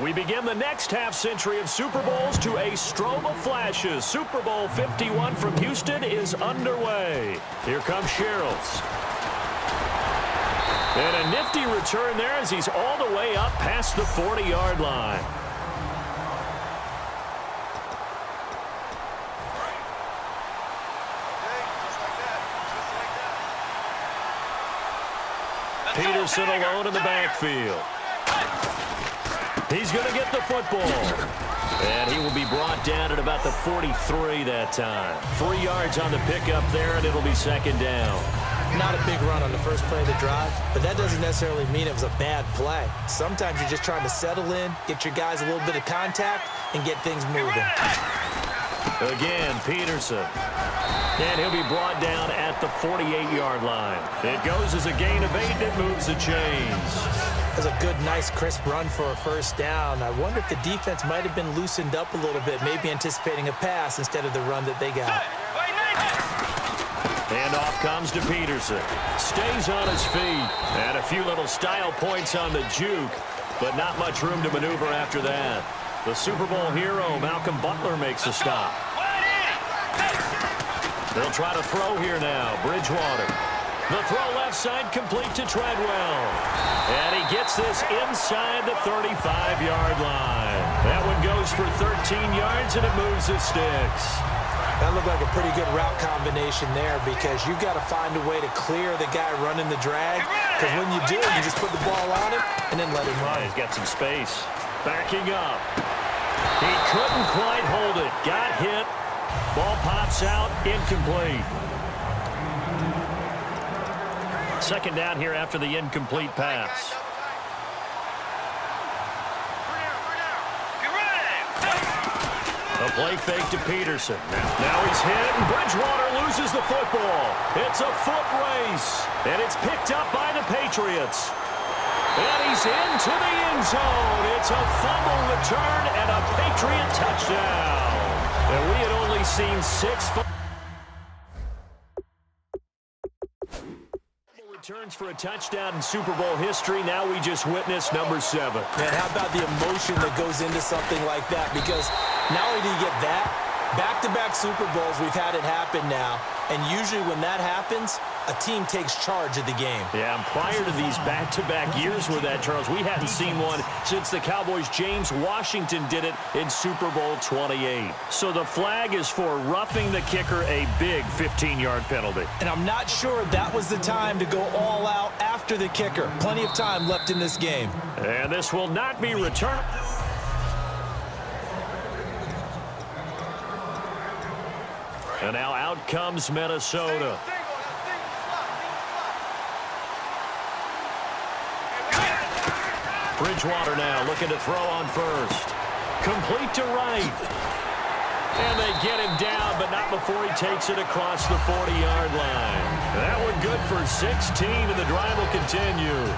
We begin the next half-century of Super Bowls to a strobe of flashes. Super Bowl 51 from Houston is underway. Here comes Sherrills. And a nifty return there as he's all the way up past the 40-yard line. Peterson alone in the backfield. He's going to get the football. And he will be brought down at about the 43 that time. 3 yards on the pickup there, and it'll be second down. Not a big run on the first play of the drive, but that doesn't necessarily mean it was a bad play. Sometimes you're just trying to settle in, get your guys a little bit of contact, and get things moving. Again, Peterson. And he'll be brought down at the 48-yard line. It goes as a gain of 8, and it moves the chains. That was a good, nice, crisp run for a first down. I wonder if the defense might have been loosened up a little bit, maybe anticipating a pass instead of the run that they got. Handoff comes to Peterson. Stays on his feet. And a few little style points on the juke, but not much room to maneuver after that. The Super Bowl hero, Malcolm Butler, makes a stop. They'll try to throw here now. Bridgewater. The throw left side complete to Treadwell. And he gets this inside the 35-yard line. That one goes for 13 yards, and it moves the sticks. That looked like a pretty good route combination there because you've got to find a way to clear the guy running the drag. Because when you do, you just put the ball on him and then let him run. Yeah, he's got some space. Backing up. He couldn't quite hold it. Got hit. Ball pops out. Incomplete. Second down here after the incomplete pass. A play fake to Peterson. Now he's hit, and Bridgewater loses the football. It's a foot race, and it's picked up by the Patriots. And he's into the end zone. It's a fumble return and a Patriot touchdown. And we had only seen 6 returns for a touchdown in Super Bowl history. Now we just witnessed number 7. Man, how about the emotion that goes into something like that? Because not only do you get that, back-to-back Super Bowls, we've had it happen now. And usually when that happens, a team takes charge of the game. Yeah, and prior to these back-to-back years with that, Charles, we hadn't seen one since the Cowboys' James Washington did it in Super Bowl 28. So the flag is for roughing the kicker, a big 15-yard penalty. And I'm not sure that was the time to go all out after the kicker. Plenty of time left in this game. And this will not be returned. And now out comes Minnesota. Bridgewater now looking to throw on first. Complete to right. And they get him down, but not before he takes it across the 40-yard line. That one good for 16, and the drive will continue.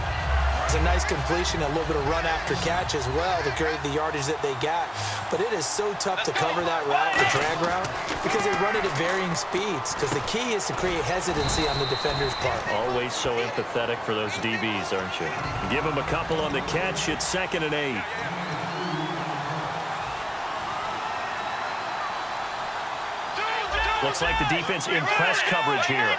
It's a nice completion, a little bit of run after catch as well to create the yardage that they got. But it is so tough to cover that route, the drag route, because they run it at varying speeds. Because the key is to create hesitancy on the defender's part. Always so empathetic for those DBs, aren't you? Give them a couple on the catch. It's 2nd and 8. Looks like the defense in press coverage here.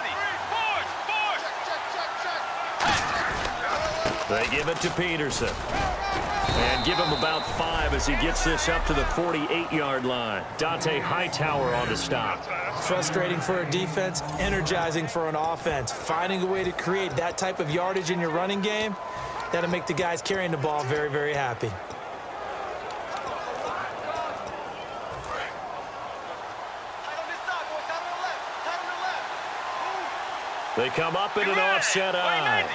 They give it to Peterson. And give him about 5 as he gets this up to the 48-yard line. Dante Hightower on the stop. Frustrating for a defense, energizing for an offense. Finding a way to create that type of yardage in your running game, that'll make the guys carrying the ball very, very happy. They come up in an offset eye.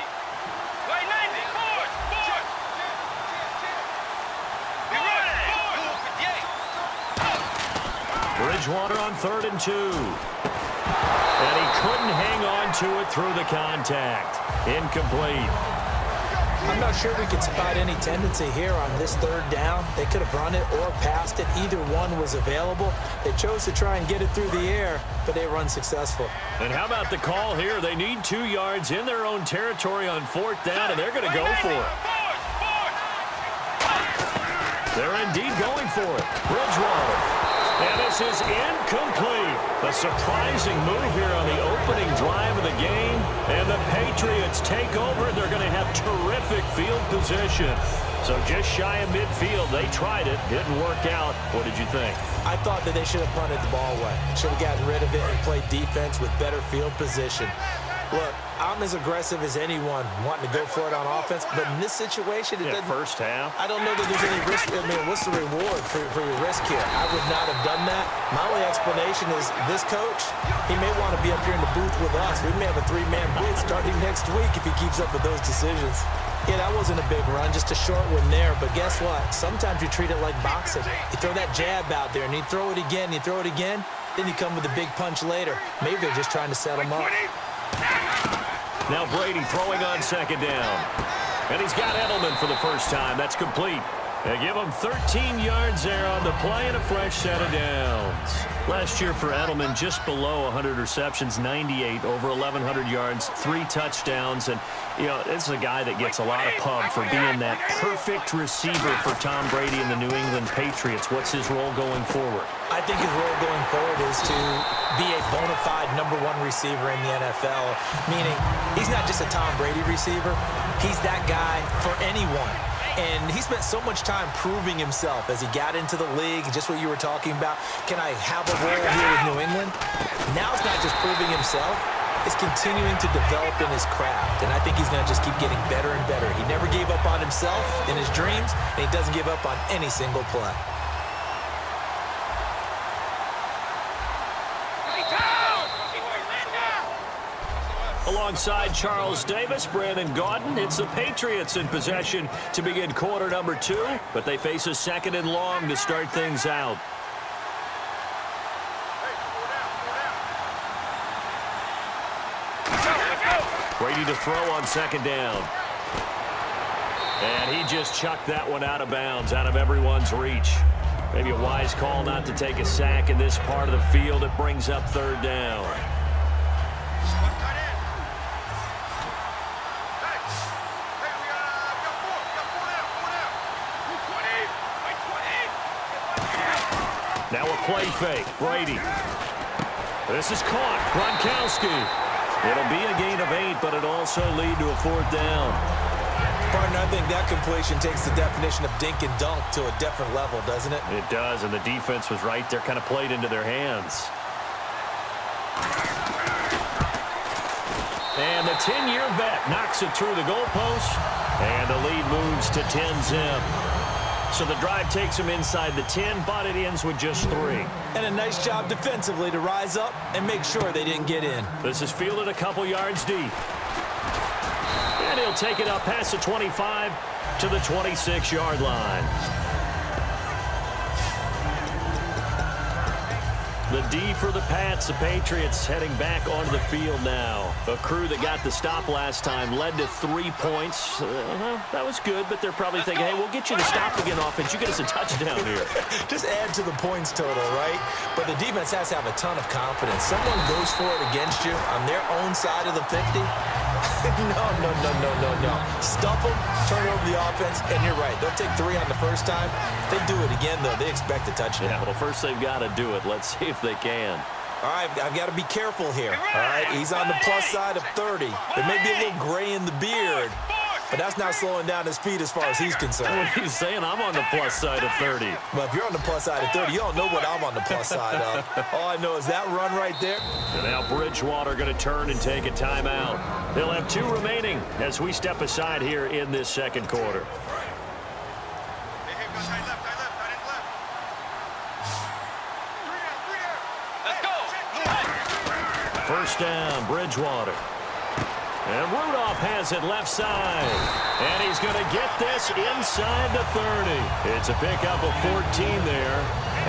Bridgewater on 3rd and 2. And he couldn't hang on to it through the contact. Incomplete. I'm not sure we could spot any tendency here on this 3rd down. They could have run it or passed it. Either one was available. They chose to try and get it through the air, but they were unsuccessful. And how about the call here? They need 2 yards in their own territory on 4th down, and they're going to go for it. They're indeed going for it. Bridgewater. And this is incomplete. A surprising move here on the opening drive of the game. And the Patriots take over. They're going to have terrific field position. So just shy of midfield. They tried it. Didn't work out. What did you think? I thought that they should have punted the ball away. Should have gotten rid of it and played defense with better field position. Look, I'm as aggressive as anyone wanting to go for it on offense, but in this situation, it doesn't. First half. I don't know that there's any risk. I mean, what's the reward for your risk here? I would not have done that. My only explanation is this coach, he may want to be up here in the booth with us. We may have a three-man blitz starting next week if he keeps up with those decisions. Yeah, that wasn't a big run, just a short one there. But guess what? Sometimes you treat it like boxing. You throw that jab out there, and you throw it again, you throw it again, then you come with a big punch later. Maybe they're just trying to set him up. Now Brady throwing on second down. And he's got Edelman for the first time. That's complete. They give him 13 yards there on the play and a fresh set of downs. Last year for Edelman, just below 100 receptions, 98, over 1,100 yards, 3 touchdowns. And, you know, this is a guy that gets a lot of pub for being that perfect receiver for Tom Brady and the New England Patriots. What's his role going forward? I think his role going forward is to be a bona fide #1 receiver in the NFL, meaning he's not just a Tom Brady receiver. He's that guy for anyone. And he spent so much time proving himself as he got into the league, just what you were talking about. Can I have a role here with New England? Now it's not just proving himself. It's continuing to develop in his craft. And I think he's going to just keep getting better and better. He never gave up on himself in his dreams, and he doesn't give up on any single play. Alongside Charles Davis, Brandon Gaudin, it's the Patriots in possession to begin quarter number 2, but they face a second and long to start things out. Brady to throw on second down. And he just chucked that one out of bounds, out of everyone's reach. Maybe a wise call not to take a sack in this part of the field. It brings up third down. Now a play fake. Brady. This is caught. Gronkowski. It'll be a gain of 8, but it'll also lead to a fourth down. Partner, I think that completion takes the definition of dink and dunk to a different level, doesn't it? It does, and the defense was right there, kind of played into their hands. And the 10-year vet knocks it through the goalpost, and the lead moves to 10-zip. So the drive takes them inside the 10, but it ends with just 3. And a nice job defensively to rise up and make sure they didn't get in. This is fielded a couple yards deep. And he'll take it up past the 25 to the 26-yard line. The D for the Pats, the Patriots heading back onto the field now. A crew that got the stop last time led to 3 points. That was good, but they're probably thinking, hey, we'll get you to stop again offense. You get us a touchdown here. Just add to the points total, right? But the defense has to have a ton of confidence. Someone goes for it against you on their own side of the 50. No. Stuff them, turn over the offense, and you're right. They'll take 3 on the first time. If they do it again, though, they expect a touchdown. Yeah, well, first they've got to do it. Let's see if they can. All right, I've got to be careful here. All right, he's on the plus side of 30. There may be a little gray in the beard, but that's not slowing down his speed as far as he's concerned. What are you saying? I'm on the plus side of 30. Well, if you're on the plus side of 30, you don't know what I'm on the plus side of. All I know is that run right there. And now Bridgewater going to turn and take a timeout. They'll have 2 remaining as we step aside here in this second quarter. First down, Bridgewater. And Rudolph has it left side. And he's going to get this inside the 30. It's a pickup of 14 there.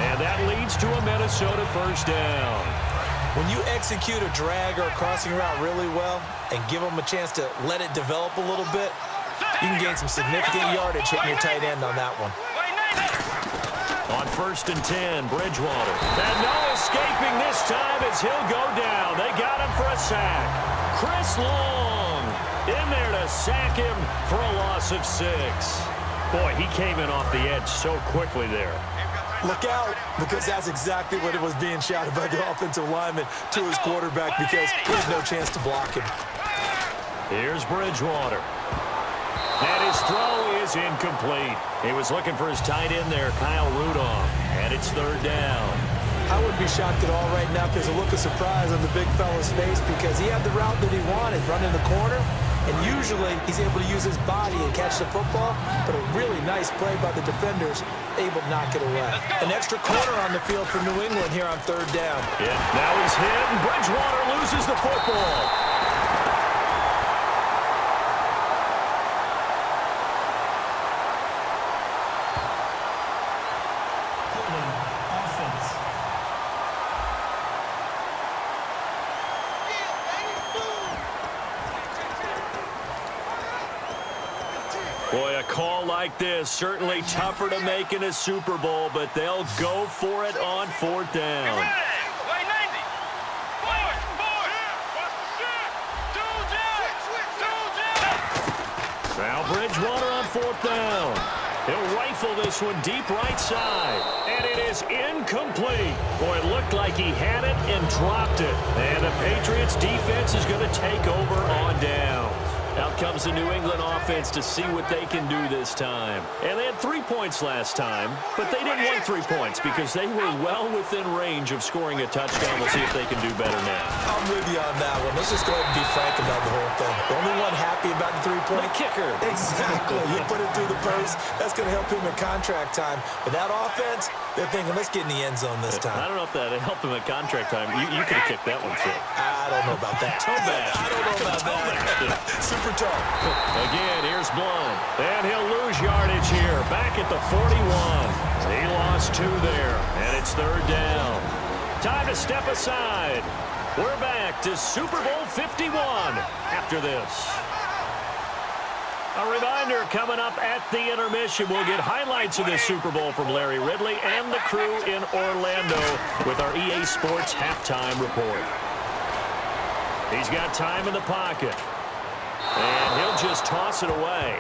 And that leads to a Minnesota first down. When you execute a drag or a crossing route really well and give them a chance to let it develop a little bit, you can gain some significant yardage hitting your tight end on that one. On first and 10, Bridgewater. And no escaping this time as he'll go down. They got him for a sack. Chris Long in there to sack him for a loss of 6. Boy, he came in off the edge so quickly there. Look out, because that's exactly what it was being shouted by the offensive lineman to his quarterback, because he had no chance to block him. Here's Bridgewater. And his throw is incomplete. He was looking for his tight end there, Kyle Rudolph. And it's third down. I wouldn't be shocked at all right now if there's a look of surprise on the big fella's face, because he had the route that he wanted, running the corner. And usually he's able to use his body and catch the football, but a really nice play by the defenders, able to knock it away. An extra corner on the field for New England here on third down. Yeah, now he's hit, and Bridgewater loses the football. Boy, a call like this, certainly tougher to make in a Super Bowl, but they'll go for it on fourth down. Now Bridgewater on fourth down. He'll rifle this one deep right side, and it is incomplete. Boy, it looked like he had it and dropped it. And the Patriots defense is going to take over on downs. Out comes the New England offense to see what they can do this time. And they had 3 points last time, but they didn't want 3 points because they were well within range of scoring a touchdown. We'll see if they can do better now. I'm with you on that one. Let's just go ahead and be frank about the whole thing. The only one happy about the 3-point kicker. Exactly. You put it through the post. That's going to help him in contract time. But that offense, they're thinking, let's get in the end zone this time. I don't know if that helped him at contract time. You could have kicked that one through. I don't know about that. Toe bash. I don't know about that. Super toe. Again, here's Blunt. And he'll lose yardage here. Back at the 41. He lost 2 there. And it's third down. Time to step aside. We're back to Super Bowl 51 after this. A reminder, coming up at the intermission, we'll get highlights of this Super Bowl from Larry Ridley and the crew in Orlando with our EA Sports halftime report. He's got time in the pocket. And he'll just toss it away.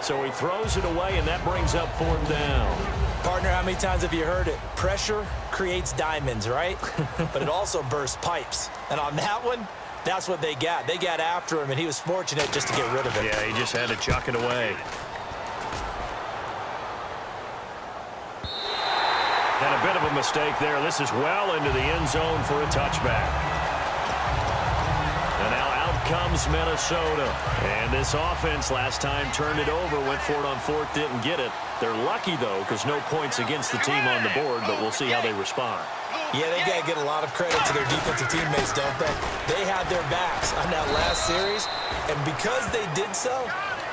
So he throws it away, and that brings up fourth down. Partner, how many times have you heard it? Pressure creates diamonds, right? But it also bursts pipes. And on that one, that's what they got. They got after him, and he was fortunate just to get rid of it. Yeah, he just had to chuck it away. And a bit of a mistake there. This is well into the end zone for a touchback. And now out comes Minnesota. And this offense last time turned it over, went for it on fourth, didn't get it. They're lucky, though, because no points against the team on the board, but we'll see how they respond. Yeah, they got to get a lot of credit to their defensive teammates, don't they? They had their backs on that last series, and because they did so,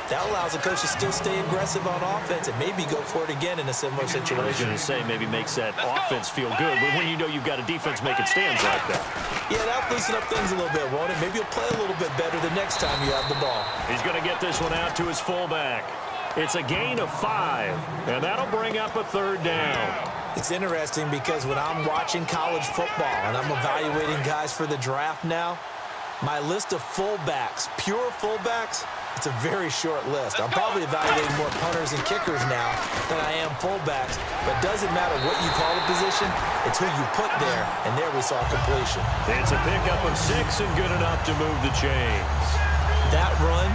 that allows the coach to still stay aggressive on offense and maybe go for it again in a similar situation. I was going to say maybe makes that offense feel good, but when you know you've got a defense making stands like that. Yeah, that'll loosen up things a little bit, won't it? Maybe you'll play a little bit better the next time you have the ball. He's going to get this one out to his fullback. It's a gain of 5, and that'll bring up a third down. It's interesting because when I'm watching college football and I'm evaluating guys for the draft now, my list of fullbacks, pure fullbacks, it's a very short list. I'm probably evaluating more punters and kickers now than I am fullbacks, but it doesn't matter what you call the position, it's who you put there, and there we saw completion. It's a pickup of 6 and good enough to move the chains. That run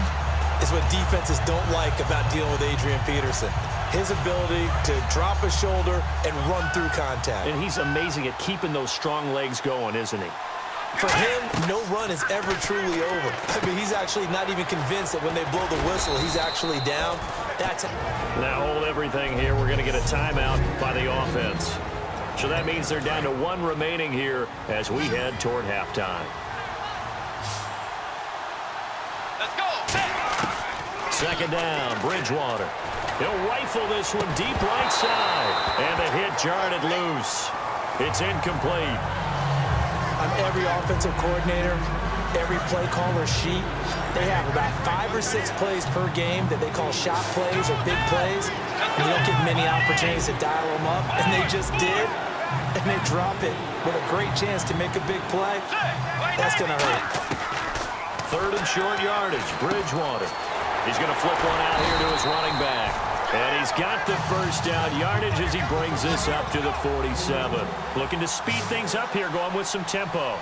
is what defenses don't like about dealing with Adrian Peterson. His ability to drop a shoulder and run through contact. And he's amazing at keeping those strong legs going, isn't he? For him, no run is ever truly over. I mean, he's actually not even convinced that when they blow the whistle, he's actually down. Now hold everything here. We're going to get a timeout by the offense. So that means they're down to 1 remaining here as we head toward halftime. Let's go. Second down, Bridgewater. He'll rifle this one deep right side. And the hit jarred it loose. It's incomplete. On every offensive coordinator, every play caller sheet, they have about 5 or 6 plays per game that they call shot plays or big plays. And you don't get many opportunities to dial them up. And they just did. And they drop it with a great chance to make a big play. That's going to hurt. Third and short yardage, Bridgewater. He's going to flip one out here to his running back. He's got the first down yardage as he brings this up to the 47. Looking to speed things up here, going with some tempo.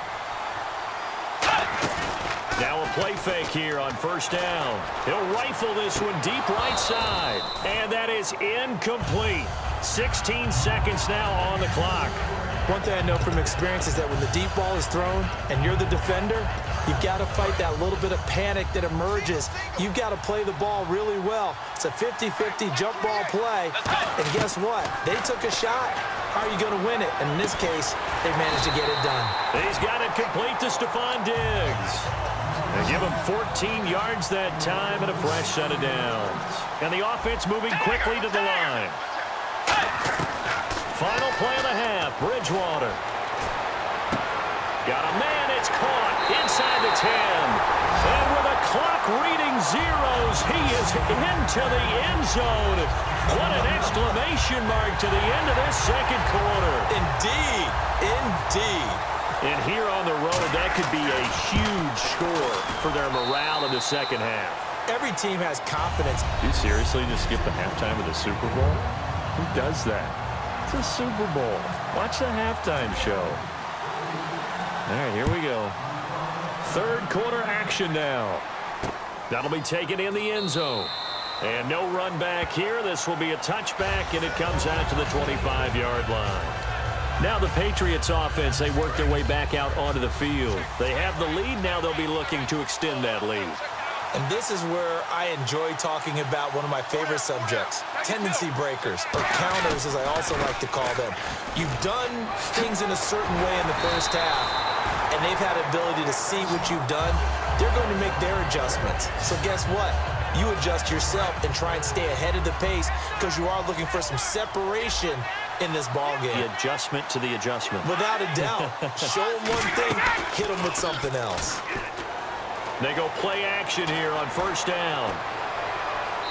Now a play fake here on first down. He'll rifle this one deep right side. And that is incomplete. 16 seconds now on the clock. One thing I know from experience is that when the deep ball is thrown and you're the defender, you've got to fight that little bit of panic that emerges. You've got to play the ball really well. It's a 50-50 jump ball play. And guess what? They took a shot. How are you going to win it? And in this case, they managed to get it done. He's got it complete to Stephon Diggs. They give him 14 yards that time and a fresh set of downs. And the offense moving quickly to the line. Final play of the half, Bridgewater. Got a man, it's caught inside the 10. And with a clock reading zeros, he is into the end zone. What an exclamation mark to the end of this second quarter. Indeed, indeed. And here on the road, that could be a huge score for their morale in the second half. Every team has confidence. You seriously just skip the halftime of the Super Bowl? Who does that? It's a Super Bowl. Watch the halftime show. All right, here we go. Third quarter action now. That'll be taken in the end zone. And no run back here. This will be a touchback, and it comes out to the 25-yard line. Now the Patriots offense, they work their way back out onto the field. They have the lead. Now they'll be looking to extend that lead. And this is where I enjoy talking about one of my favorite subjects, tendency breakers, or counters as I also like to call them. You've done things in a certain way in the first half, and they've had ability to see what you've done. They're going to make their adjustments. So guess what? You adjust yourself and try and stay ahead of the pace because you are looking for some separation in this ball game. The adjustment to the adjustment. Without a doubt. Show them one thing, hit them with something else. They go play action here on first down.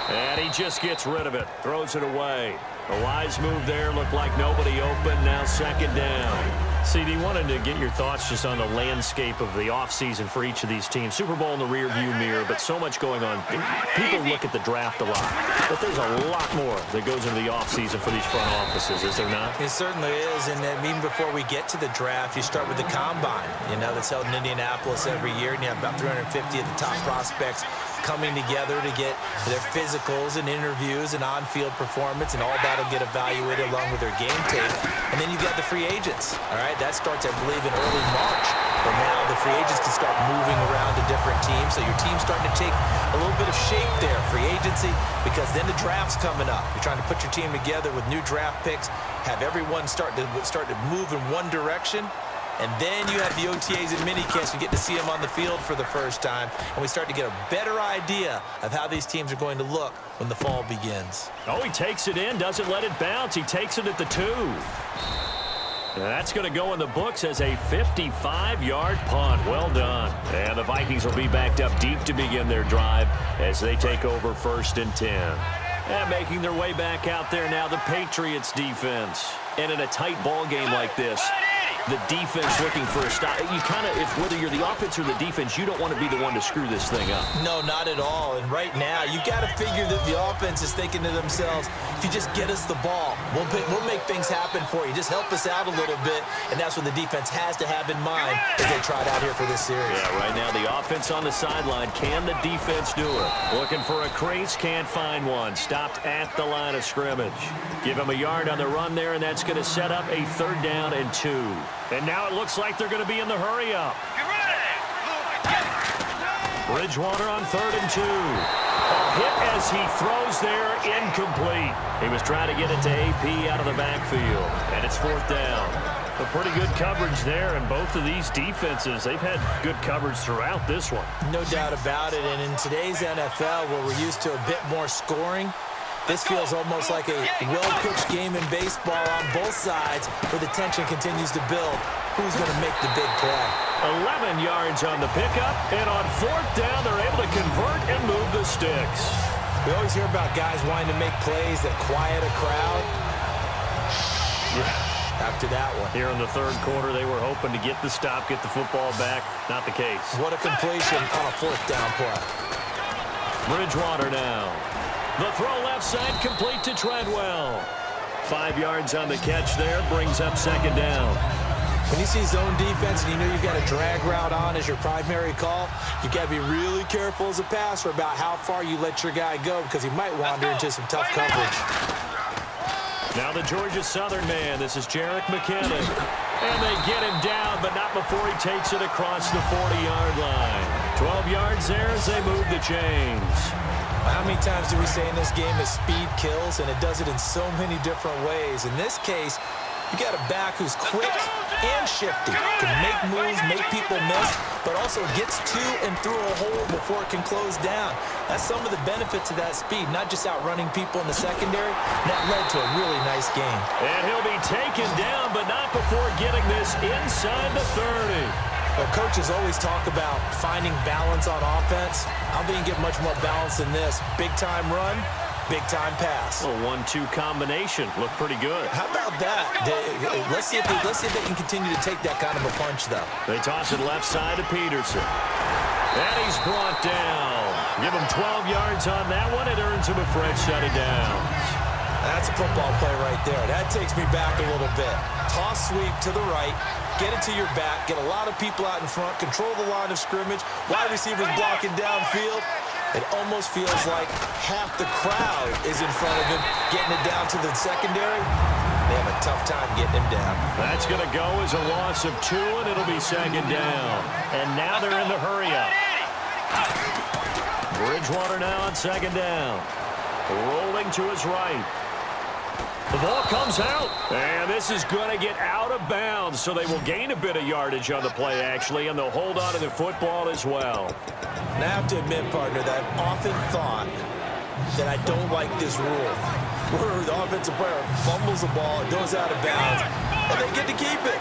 And he just gets rid of it. Throws it away. A wise move there. Looked like nobody open. Now second down. CD, wanted to get your thoughts just on the landscape of the offseason for each of these teams. Super Bowl in the rearview mirror, but so much going on. People look at the draft a lot, but there's a lot more that goes into the offseason for these front offices, is there not? It certainly is, and even before we get to the draft, you start with the combine, that's held in Indianapolis every year, and you have about 350 of the top prospects coming together to get their physicals and interviews and on-field performance, and all that will get evaluated along with their game tape. And then you got the free agents, all right? That starts, I believe, in early March. But now the free agents can start moving around to different teams, so your team's starting to take a little bit of shape there, free agency, because then the draft's coming up. You're trying to put your team together with new draft picks, have everyone start to move in one direction. And then you have the OTAs and minicamps. We get to see them on the field for the first time. And we start to get a better idea of how these teams are going to look when the fall begins. Oh, he takes it in, doesn't let it bounce. He takes it at the 2. And that's going to go in the books as a 55-yard punt. Well done. And the Vikings will be backed up deep to begin their drive as they take over first and 10. And making their way back out there now, the Patriots defense. And in a tight ball game like this, the defense looking for a stop. You kind of, whether you're the offense or the defense, you don't want to be the one to screw this thing up. No, not at all. And right now, you got to figure that the offense is thinking to themselves, if you just get us the ball, we'll make things happen for you. Just help us out a little bit. And that's what the defense has to have in mind as they trot out here for this series. Yeah, right now, the offense on the sideline. Can the defense do it? Looking for a crease, can't find one. Stopped at the line of scrimmage. Give him a yard on the run there, and that's going to set up a 3rd down and 2. And now it looks like they're going to be in the hurry-up. Bridgewater on 3rd and 2. A hit as he throws there, incomplete. He was trying to get it to AP out of the backfield, and it's 4th down. A pretty good coverage there, and both of these defenses, they've had good coverage throughout this one. No doubt about it, and in today's NFL, where we're used to a bit more scoring, this feels almost like a well-pitched game in baseball on both sides where the tension continues to build. Who's going to make the big play? 11 yards on the pickup, and on 4th down, they're able to convert and move the sticks. We always hear about guys wanting to make plays that quiet a crowd. After that one. Here in the 3rd quarter, they were hoping to get the stop, get the football back. Not the case. What a completion on a 4th down play. Bridgewater now. The throw left side complete to Treadwell. 5 yards on the catch there, brings up second down. When you see zone defense and you know you've got a drag route on as your primary call, you've got to be really careful as a passer about how far you let your guy go because he might wander into some tough coverage. Now the Georgia Southern man. This is Jerick McKinnon. And they get him down, but not before he takes it across the 40-yard line. 12 yards there as they move the chains. How many times do we say in this game that speed kills, and it does it in so many different ways? In this case, you got a back who's quick and shifty, can make moves, make people miss, but also gets to and through a hole before it can close down. That's some of the benefits of that speed, not just outrunning people in the secondary. That led to a really nice game. And he'll be taken down, but not before getting this inside the 30. Well, coaches always talk about finding balance on offense. I don't think you get much more balance than this. Big-time run, big-time pass. A 1-2 combination. Looked pretty good. How about that? Let's see if they can continue to take that kind of a punch, though. They toss it left side to Peterson. And he's brought down. Give him 12 yards on that one. It earns him a fresh set of downs. That's a football play right there. That takes me back a little bit. Toss sweep to the right. Get it to your back. Get a lot of people out in front. Control the line of scrimmage. Wide receivers blocking downfield. It almost feels like half the crowd is in front of him, getting it down to the secondary. They have a tough time getting him down. That's going to go as a loss of 2, and it'll be second down. And now they're in the hurry-up. Bridgewater now on second down. Rolling to his right. The ball comes out, and this is going to get out of bounds, so they will gain a bit of yardage on the play, actually, and they'll hold on to the football as well. And I have to admit, partner, that I've often thought that I don't like this rule, where the offensive player fumbles the ball, it goes out of bounds, and they get to keep it.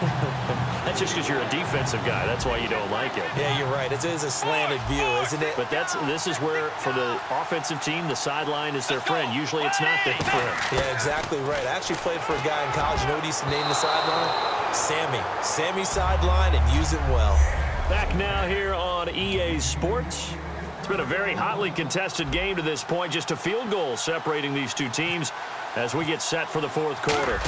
That's just because you're a defensive guy. That's why you don't like it. Yeah, you're right. It is a slanted view, isn't it? But this is where, for the offensive team, the sideline is their friend. Usually it's not their friend. Yeah, exactly right. I actually played for a guy in college. You know what he used to name the sideline? Sammy. Sammy sideline, and use it well. Back now here on EA Sports. It's been a very hotly contested game to this point. Just a field goal separating these two teams as we get set for the fourth quarter.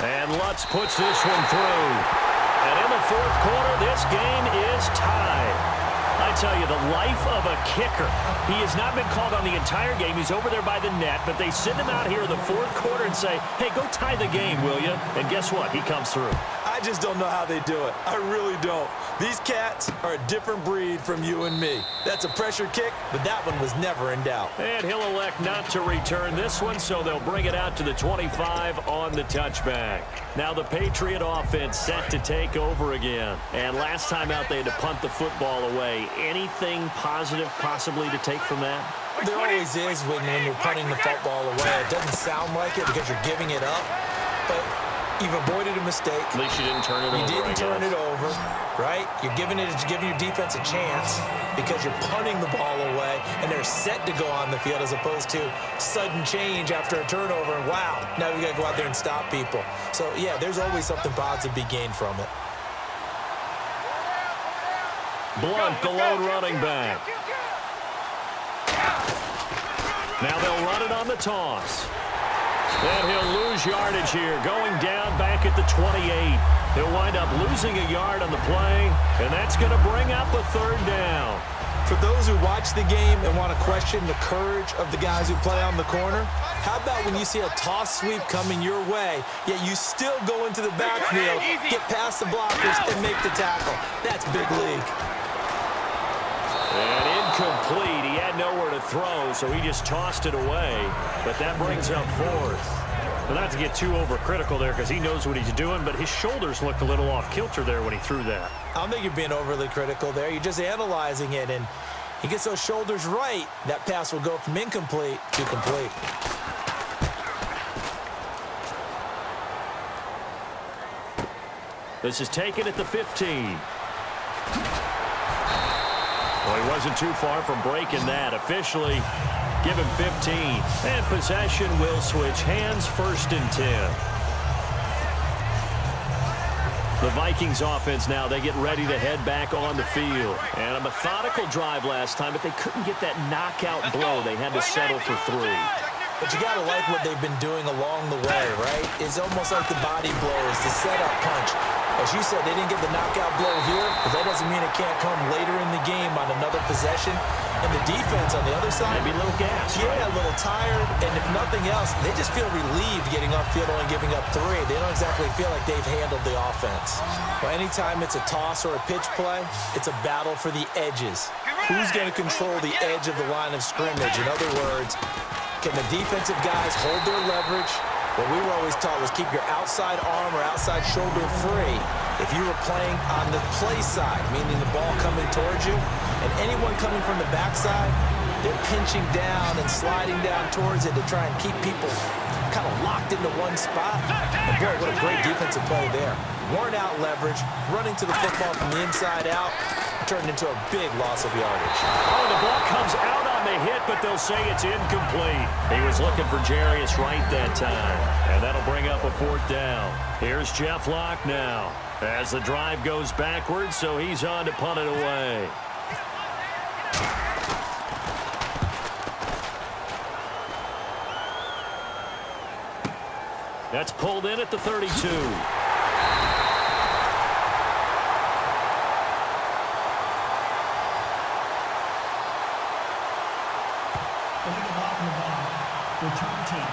And Lutz puts this one through. And in the fourth quarter, this game is tied. I tell you, the life of a kicker. He has not been called on the entire game. He's over there by the net, but they send him out here in the fourth quarter and say, hey, go tie the game, will you? And guess what? He comes through. I just don't know how they do it. I really don't. These cats are a different breed from you and me. That's a pressure kick, but that one was never in doubt. And he'll elect not to return this one, so they'll bring it out to the 25 on the touchback. Now the Patriot offense set to take over again. And last time out, they had to punt the football away. Anything positive possibly to take from that? There always is when you're punting the football away. It doesn't sound like it because you're giving it up, but you've avoided a mistake. At least you didn't turn it over. You didn't turn it over, right? You're giving your defense a chance because you're punting the ball away, and they're set to go on the field as opposed to sudden change after a turnover. And wow, now we got to go out there and stop people. So yeah, there's always something positive to be gained from it. Blunt, the lone running back. Now they'll run it on the toss. And he'll lose yardage here, going down back at the 28. He'll wind up losing a yard on the play, and that's going to bring up a third down. For those who watch the game and want to question the courage of the guys who play on the corner, how about when you see a toss sweep coming your way, yet you still go into the backfield, get past the blockers, and make the tackle? That's big league. And incomplete. He had nowhere to throw, so he just tossed it away. But that brings up fourth. Well, not to get too overcritical there because he knows what he's doing, but his shoulders looked a little off kilter there when he threw that. I don't think you're being overly critical there. You're just analyzing it, and he gets those shoulders right. That pass will go from incomplete to complete. This is taken at the 15. Well, he wasn't too far from breaking that. Officially, give him 15. And possession will switch hands, 1st and 10. The Vikings offense now, they get ready to head back on the field. And a methodical drive last time, but they couldn't get that knockout blow. They had to settle for 3. But you got to like what they've been doing along the way, right? It's almost like the body blows, the setup punch. As you said, they didn't get the knockout blow here, but that doesn't mean it can't come later in the game on another possession. And the defense on the other side, maybe a little gas. Yeah, right? A little tired. And if nothing else, they just feel relieved getting upfield only giving up 3. They don't exactly feel like they've handled the offense. Well, anytime it's a toss or a pitch play, it's a battle for the edges. Who's going to control the edge of the line of scrimmage? In other words, can the defensive guys hold their leverage? What we were always taught was keep your outside arm or outside shoulder free. If you were playing on the play side, meaning the ball coming towards you, and anyone coming from the backside, they're pinching down and sliding down towards it to try and keep people kind of locked into one spot. And boy, what a great defensive play there. Worn out leverage, running to the football from the inside out, turned into a big loss of yardage. Oh, the ball comes out on the hit, but they'll say it's incomplete. He was looking for Jarius Wright that time, and that'll bring up a 4th down. Here's Jeff Locke now as the drive goes backwards, so he's on to punt it away. That's pulled in at the 32. Return team.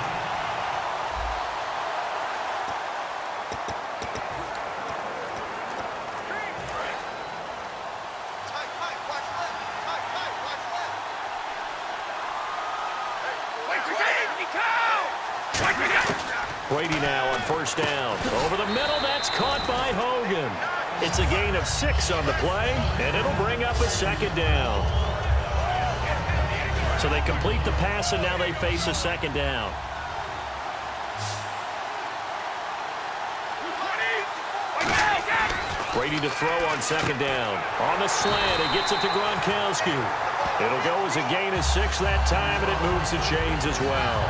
Brady now on 1st down. Over the middle, that's caught by Hogan. It's a gain of 6 on the play, and it'll bring up a 2nd down. So they complete the pass, and now they face a 2nd down. Brady to throw on 2nd down. On the slant, he gets it to Gronkowski. It'll go as a gain of 6 that time, and it moves the chains as well.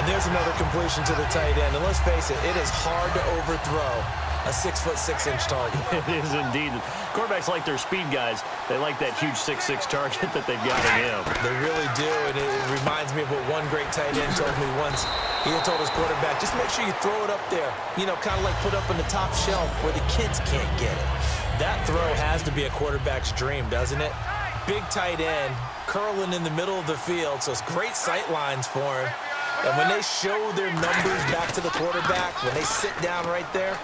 And there's another completion to the tight end. And let's face it, it is hard to overthrow a 6'6" target. It is indeed. Quarterbacks like their speed guys. They like that huge 6'6" target that they've got in him. They really do, and it reminds me of what one great tight end told me once. He had told his quarterback, just make sure you throw it up there. You know, kind of like put up on the top shelf where the kids can't get it. That throw has to be a quarterback's dream, doesn't it? Big tight end, curling in the middle of the field, so it's great sight lines for him. And when they show their numbers back to the quarterback, when they sit down right there,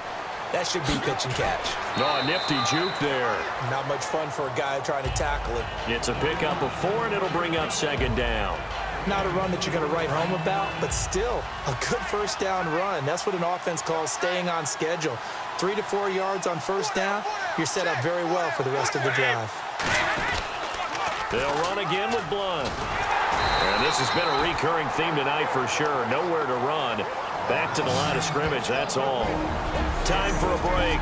that should be pitch and catch. Oh, a nifty juke there. Not much fun for a guy trying to tackle it. It's a pickup of 4, and it'll bring up 2nd down. Not a run that you're going to write home about, but still a good 1st down run. That's what an offense calls staying on schedule. 3 to 4 yards on 1st down, you're set up very well for the rest of the drive. They'll run again with Blunt. And this has been a recurring theme tonight for sure. Nowhere to run. Back to the line of scrimmage, that's all. Time for a break.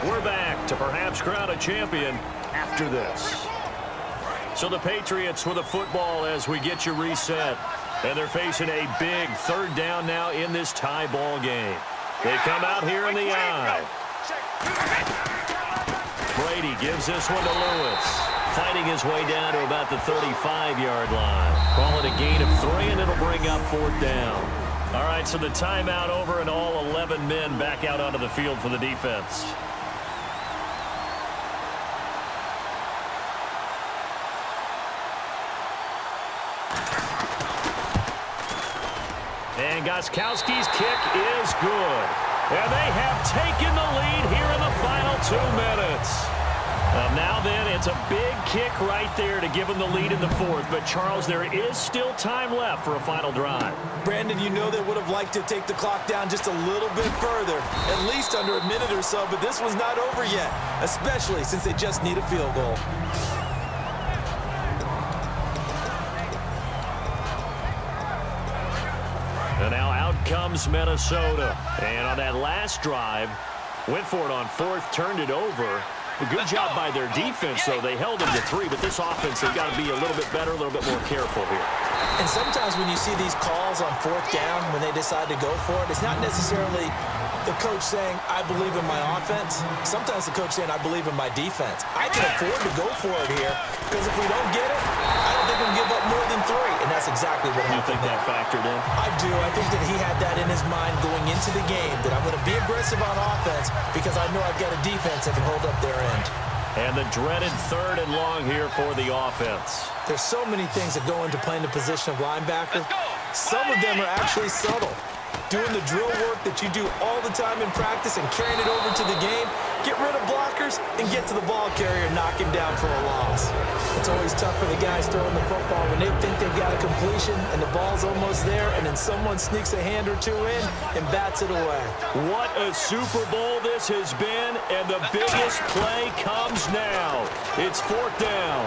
We're back to perhaps crown a champion after this. So the Patriots with a football as we get you reset. And they're facing a big 3rd down now in this tie ball game. They come out here in the eye. Brady gives this one to Lewis. Fighting his way down to about the 35-yard line. Call it a gain of 3, and it'll bring up 4th down. All right, so the timeout over, and all 11 men back out onto the field for the defense. And Gostkowski's kick is good. And they have taken the lead here in the final 2 minutes. Now then, it's a big kick right there to give them the lead in the 4th. But, Charles, there is still time left for a final drive. Brandon, you know they would have liked to take the clock down just a little bit further, at least under a minute or so. But this one's not over yet, especially since they just need a field goal. And now out comes Minnesota. And on that last drive, went for it on 4th, turned it over. A good job by their defense, though. They held them to 3, but this offense, they've got to be a little bit better, a little bit more careful here. And sometimes when you see these calls on fourth down, when they decide to go for it, it's not necessarily the coach saying, I believe in my offense. Sometimes the coach saying, I believe in my defense. I can afford to go for it here because if we don't get it, I don't think we can give up more than 3. And that's exactly what happened. You think that factored in? I do. I think that he had that in his mind going into the game, that I'm going to be aggressive on offense because I know I've got a defense that can hold up their end. And the dreaded 3rd and long here for the offense. There's so many things that go into playing the position of linebacker. Some of them are actually subtle. Doing the drill work that you do all the time in practice and carrying it over to the game. Get rid of blockers and get to the ball carrier and knock him down for a loss. It's always tough for the guys throwing the football when they think they've got a completion and the ball's almost there and then someone sneaks a hand or 2 in and bats it away. What a Super Bowl this has been, and the biggest play comes now. It's 4th down.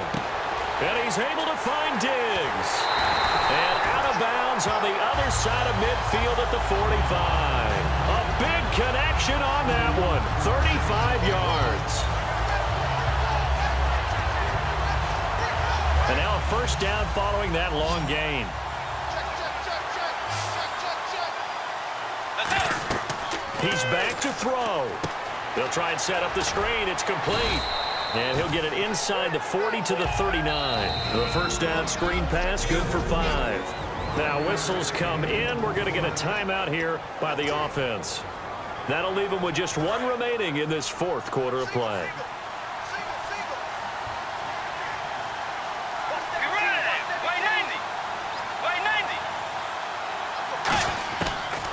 And he's able to find Diggs. And out of bounds on the other side of midfield at the 45. A big connection on that one. 35 yards. And now a first down following that long gain. He's back to throw. They'll try and set up the screen. It's complete. And he'll get it inside the 40 to the 39. The first down screen pass, good for 5. Now whistles come in. We're going to get a timeout here by the offense. That'll leave them with just 1 remaining in this 4th quarter of play.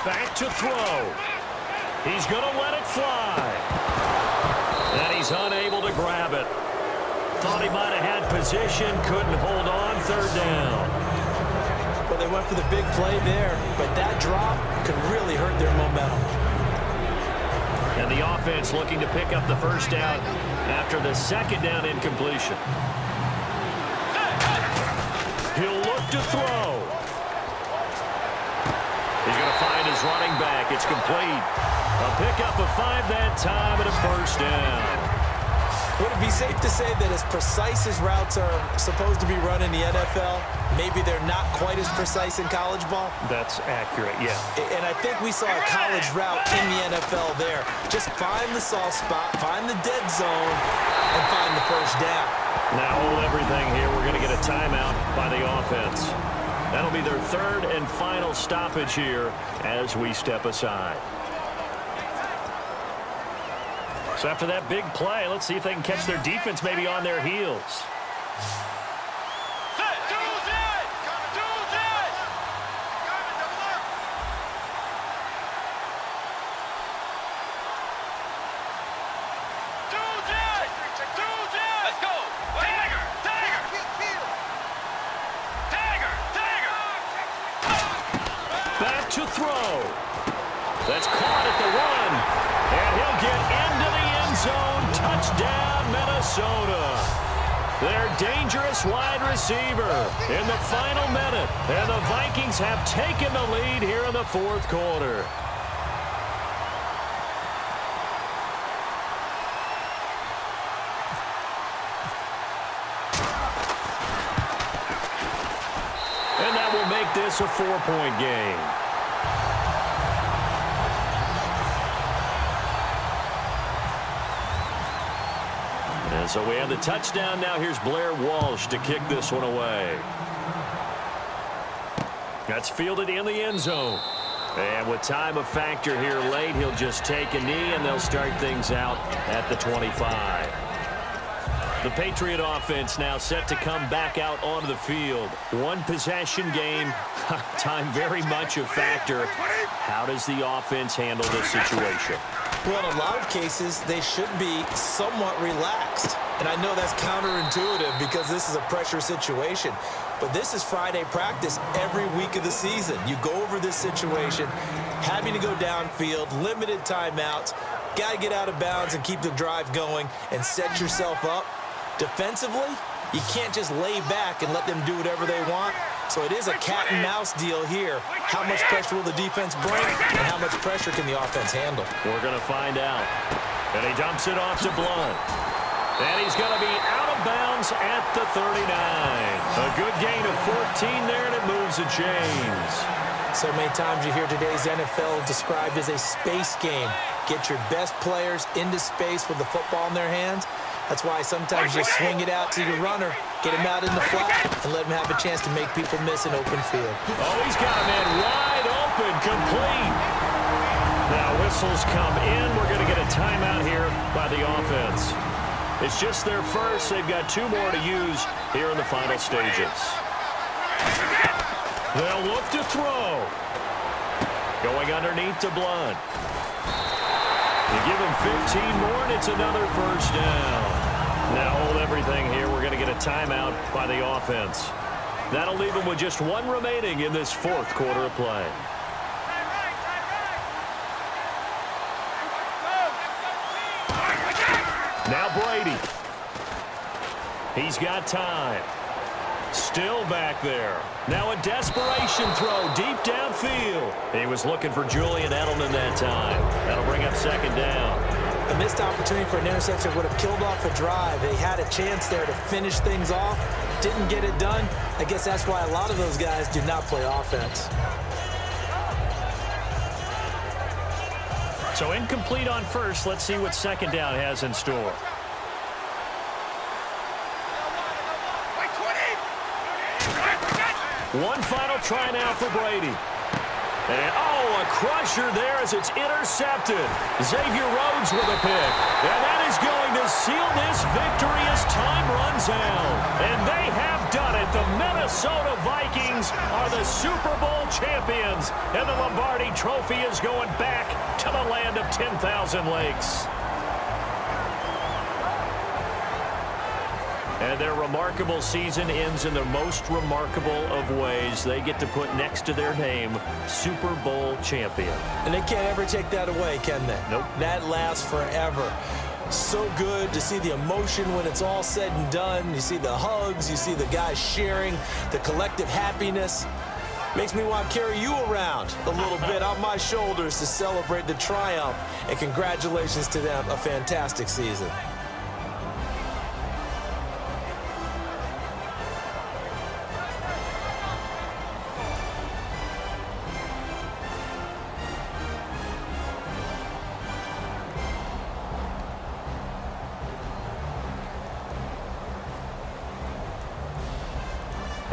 Back to throw. He's going to let it fly. And he's unable to grab it. Thought he might have had position, couldn't hold on. 3rd down. Well, they went for the big play there, but that drop could really hurt their momentum. And the offense looking to pick up the first down after the 2nd down incompletion. He'll look to throw. He's going to find his running back. It's complete. A pickup of 5 that time and a first down. Would it be safe to say that as precise as routes are supposed to be run in the NFL, maybe they're not quite as precise in college ball? That's accurate, yeah. And I think we saw a college route in the NFL there. Just find the soft spot, find the dead zone, and find the first down. Now hold everything here. We're going to get a timeout by the offense. That'll be their 3rd and final stoppage here as we step aside. So after that big play, let's see if they can catch their defense maybe on their heels. Back to throw. That's caught at the 1. And he'll get into the end zone. Touchdown, Minnesota. Their dangerous wide receiver in the final minute. And the Vikings have taken the lead here in the 4th quarter. And that will make this a 4-point game. And so we have the touchdown. Now here's Blair Walsh to kick this one away. That's fielded in the end zone. And with time a factor here late, he'll just take a knee, and they'll start things out at the 25. The Patriot offense now set to come back out onto the field. 1 possession game. Time very much a factor. How does the offense handle this situation? Well, in a lot of cases, they should be somewhat relaxed. And I know that's counterintuitive because this is a pressure situation. But this is Friday practice every week of the season. You go over this situation, having to go downfield, limited timeouts, got to get out of bounds and keep the drive going and set yourself up. Defensively, you can't just lay back and let them do whatever they want. So it is a cat and mouse deal here. How much pressure will the defense bring, and how much pressure can the offense handle? We're going to find out. And he dumps it off to Blunt. And he's going to be out of of bounds at the 39. A good gain of 14 there, and it moves the chains. So many times you hear today's NFL described as a space game. Get your best players into space with the football in their hands. That's why sometimes you swing it out to your runner, get him out in the flat, and let him have a chance to make people miss an open field. Oh, he's got a man wide open, complete. Now whistles come in. We're going to get a timeout here by the offense. It's just their first. They've got 2 more to use here in the final stages. They'll look to throw. Going underneath to Blunt. You give him 15 more, and it's another first down. Now hold everything here. We're going to get a timeout by the offense. That'll leave them with just 1 remaining in this 4th quarter of play. Now Brady. He's got time. Still back there. Now a desperation throw deep downfield. He was looking for Julian Edelman that time. That'll bring up 2nd down. A missed opportunity for an interception would have killed off a drive. They had a chance there to finish things off. Didn't get it done. I guess that's why a lot of those guys do not play offense. So incomplete on first. Let's see what 2nd down has in store. One final try now for Brady. And, oh, a crusher there as it's intercepted. Xavier Rhodes with a pick. And that is going to seal this victory as time runs out. And they have done it. The Minnesota Vikings are the Super Bowl champions. And the Lombardi Trophy is going back to the land of 10,000 lakes. And their remarkable season ends in the most remarkable of ways. They get to put next to their name, Super Bowl champion. And they can't ever take that away, can they? Nope. That lasts forever. So good to see the emotion when it's all said and done. You see the hugs. You see the guys sharing, the collective happiness. Makes me want to carry you around a little bit on my shoulders to celebrate the triumph. And congratulations to them. A fantastic season.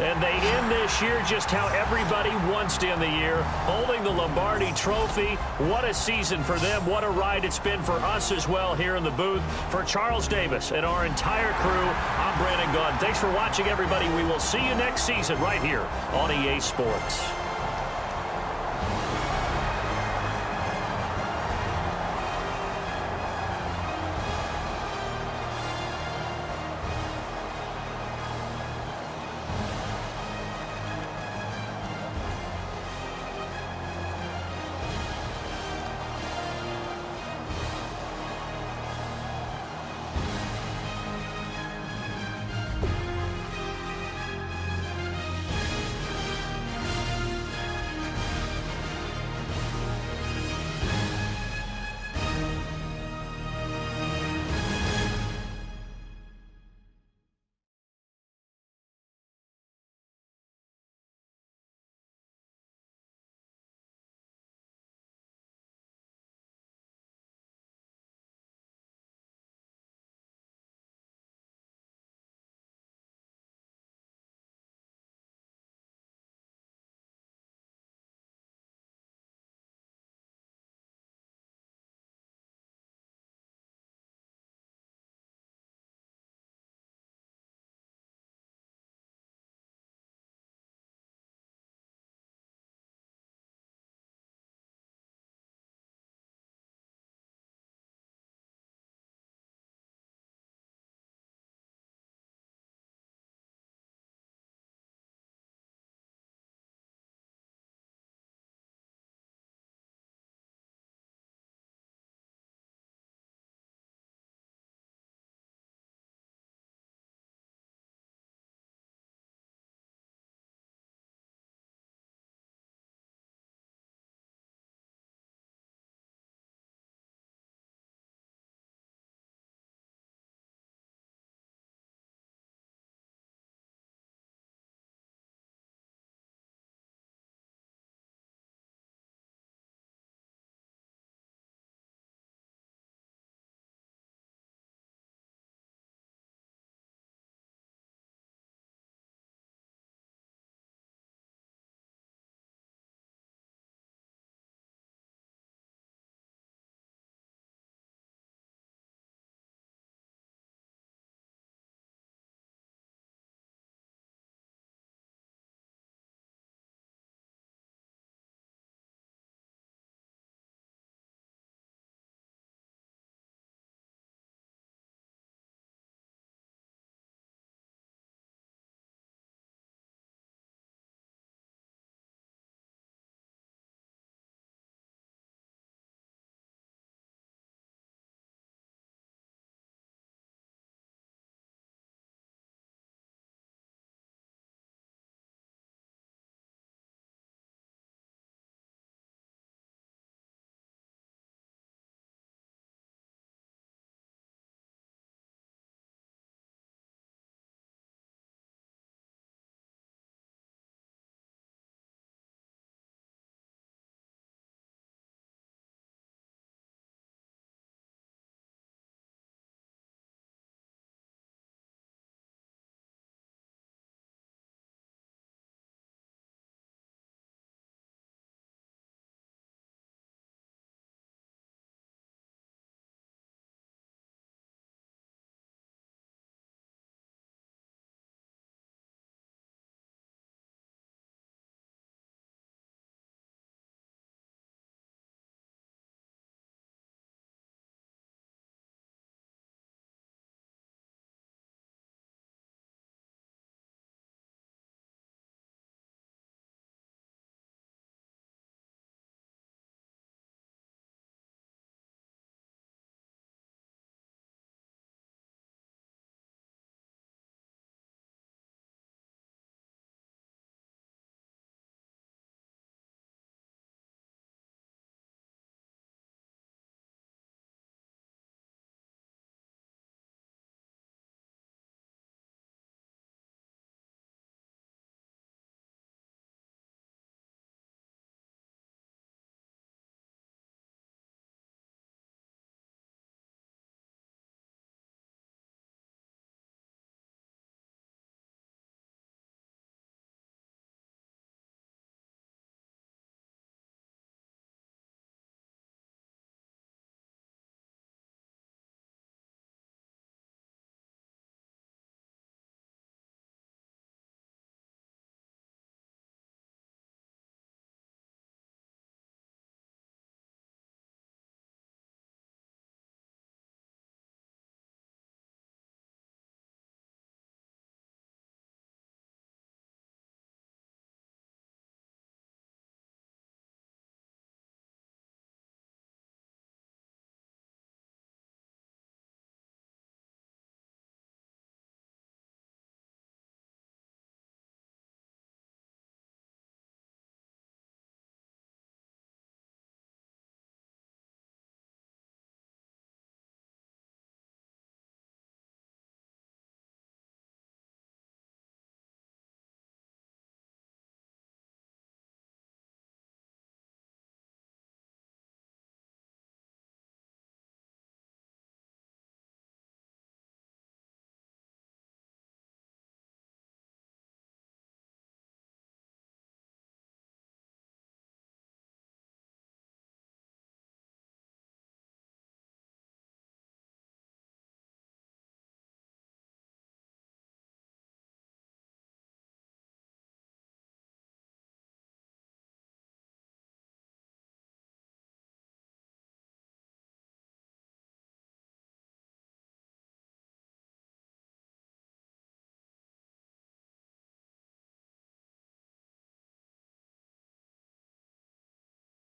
And they end this year just how everybody wants to end the year, holding the Lombardi Trophy. What a season for them. What a ride it's been for us as well here in the booth. For Charles Davis and our entire crew, I'm Brandon Gaudin. Thanks for watching, everybody. We will see you next season right here on EA Sports.